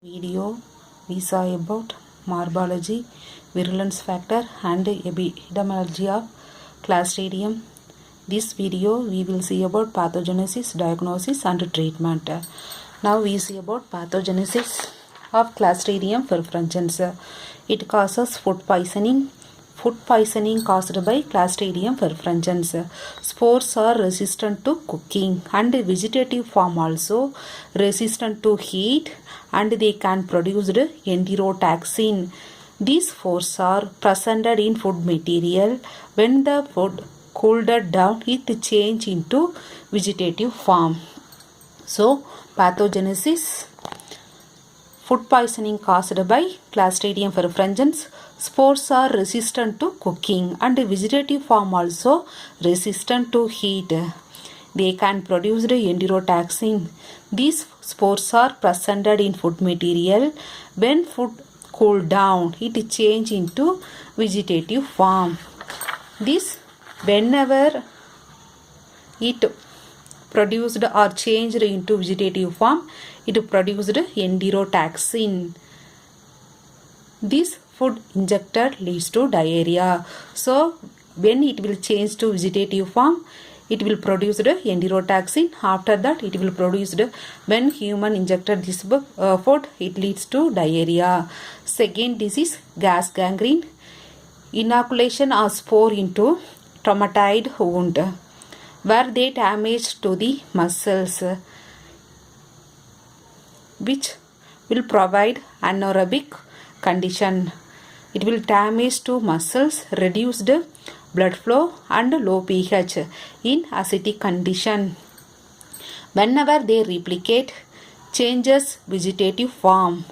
Video we saw about morphology, virulence factor and epidemiology of Clostridium. This video we will see about pathogenesis, diagnosis and treatment. Now we see about pathogenesis of Clostridium perfringens. It causes food poisoning. Food poisoning caused by Clostridium perfringens. Spores are resistant to cooking and vegetative form also resistant to heat and they can produce enterotoxin. These spores are presented in food material. When the food cooled down, it change into vegetative form. So, pathogenesis. Food poisoning caused by Clostridium perfringens. Spores are resistant to cooking and vegetative form also resistant to heat. They can produce enterotoxin. These spores are presented in food material. When food cool down, it change into vegetative form. This whenever it produced or changed into vegetative form, it produced enterotoxin. This food injected leads to diarrhea. So when it will change to vegetative form, it will produce enterotoxin. After that, it will produce when human injected this food, it leads to diarrhea. Second disease, gas gangrene. Inoculation or spore into traumatized wound where they damage to the muscles, which will provide anaerobic condition. It will damage to muscles, reduced blood flow and low pH in acidic condition. Whenever they replicate, changes vegetative form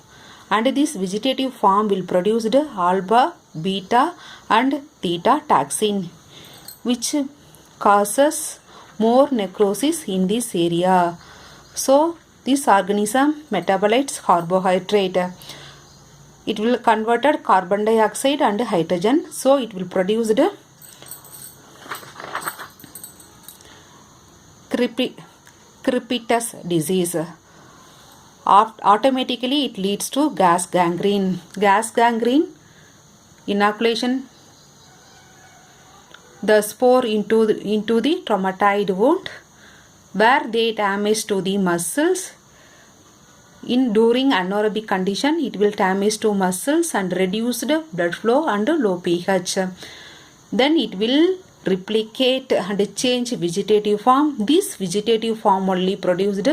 and this vegetative form will produce alpha, beta and theta toxin, which causes more necrosis in this area. So this organism metabolites carbohydrate. It will converted carbon dioxide and hydrogen. So it will produce crepitus disease. Automatically it leads to gas gangrene. Gas gangrene, inoculation the spore into the traumatized wound where they damage to the muscles. During anaerobic condition, it will damage to muscles and reduced blood flow and low pH. Then it will replicate and change vegetative form. This vegetative form only produced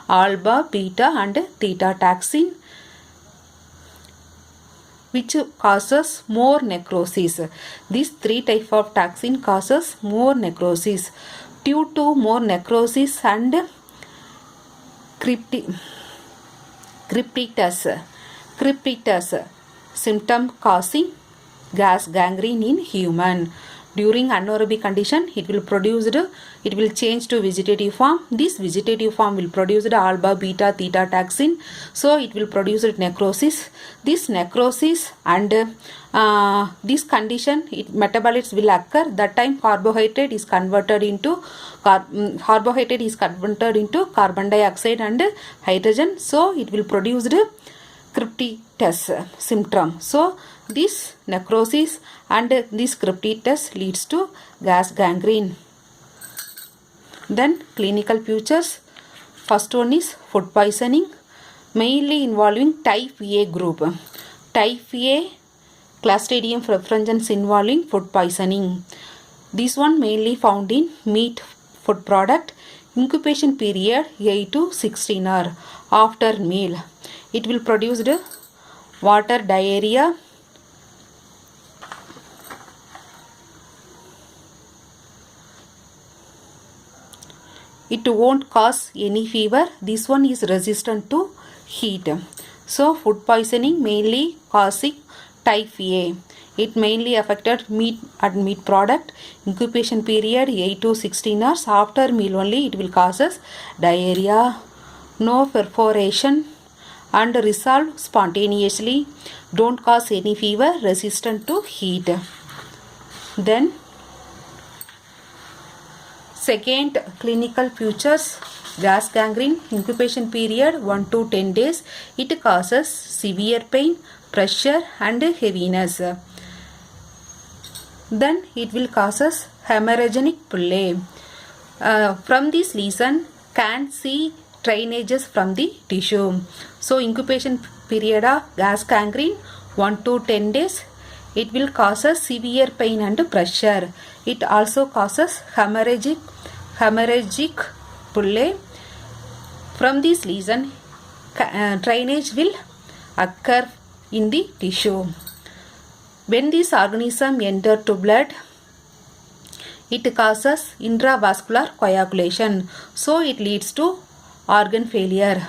alpha, beta and theta toxin, which causes more necrosis. These three types of toxin causes more necrosis. Due to more necrosis and crepitus symptom causing gas gangrene in human. During anaerobic condition, it will change to vegetative form. This vegetative form will produce the alpha, beta, theta toxin. So it will produce necrosis. This necrosis and this condition, metabolites will occur. That time carbohydrate is converted into carbon dioxide and hydrogen. So it will produce the crepitus symptom. So this necrosis and this crepitus leads to gas gangrene. Then clinical features. First one is food poisoning, mainly involving type A group. Type A Clostridium perfringens involving food poisoning. This one mainly found in meat food product. Incubation period 8 to 16 hours after meal. It will produce water diarrhea. It won't cause any fever. This one is resistant to heat. So food poisoning mainly causing type A. It mainly affected meat and meat product. Incubation period 8 to 16 hours. After meal only it will causes diarrhea. No perforation and resolve spontaneously. Don't cause any fever. Resistant to heat. Then second clinical features, Gas gangrene incubation period 1 to 10 days. It causes severe pain, pressure and heaviness. Then it will causes hemorrhagic pullae. From this lesion can see drainages from the tissue. So incubation period of gas gangrene 1 to 10 days. It will causes severe pain and pressure. It also causes hemorrhagic pullae. From this lesion, drainage will occur in the tissue. When this organism enter to blood, it causes intravascular coagulation. So it leads to organ failure.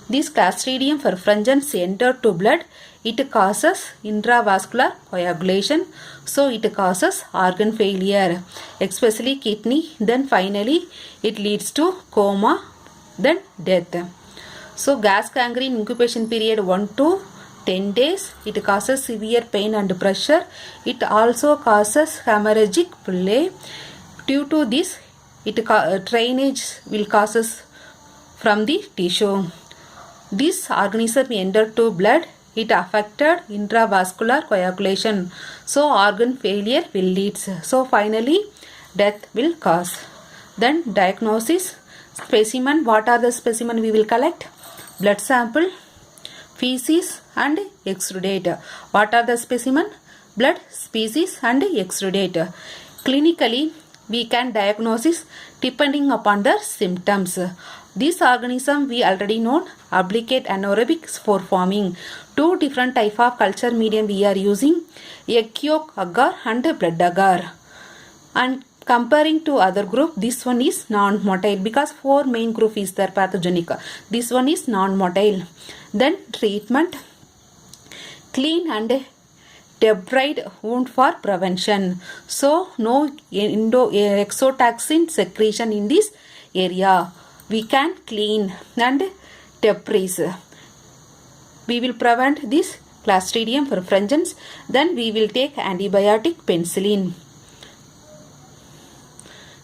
This Clostridium perfringens enter to blood, it causes intravascular coagulation. So it causes organ failure, especially kidney. Then finally it leads to coma, then death. So gas gangrene incubation period 1 to 10 days. It causes severe pain and pressure. It also causes hemorrhagic pullae. Due to this, drainage will causes from the tissue. This organism entered to blood. It affected intravascular coagulation. So organ failure will lead. So finally death will cause. Then diagnosis. Specimen. What are the specimen we will collect? Blood sample, feces and exudate. What are the specimen? Blood, species and exudate. Clinically, we can diagnose depending upon the symptoms. This organism we already know, obligate anaerobic spore forming. Two different type of culture medium we are using, egg yolk agar and blood agar. And comparing to other group, this one is non-motile because 4 main group is there pathogenic. This one is non-motile. Then treatment, clean and debride wound for prevention. So no exotoxin secretion in this area. We can clean and debride. We will prevent this Clostridium perfringens. Then we will take antibiotic penicillin.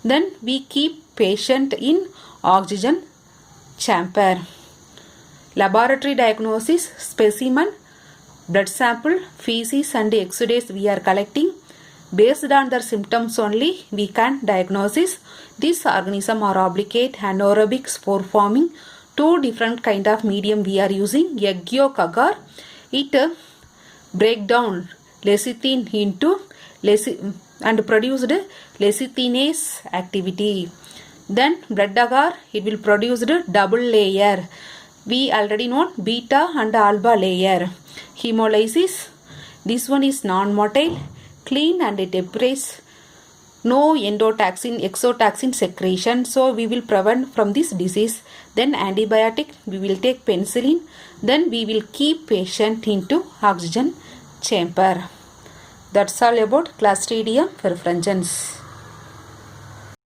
Then we keep patient in oxygen chamber. Laboratory diagnosis, specimen, blood sample, feces and exudates we are collecting. Based on their symptoms only, we can diagnose this organism or obligate anaerobic spore forming. Two different kind of medium we are using. Egg yolk agar, it break down lecithin into and produced lecithinase activity. Then blood agar, it will produce double layer. We already know beta and alpha layer. Hemolysis, this one is non-motile, clean and debride. No exotoxin secretion. So we will prevent from this disease. Then antibiotic, we will take penicillin. Then we will keep patient into oxygen chamber. That's all about Clostridium perfringens.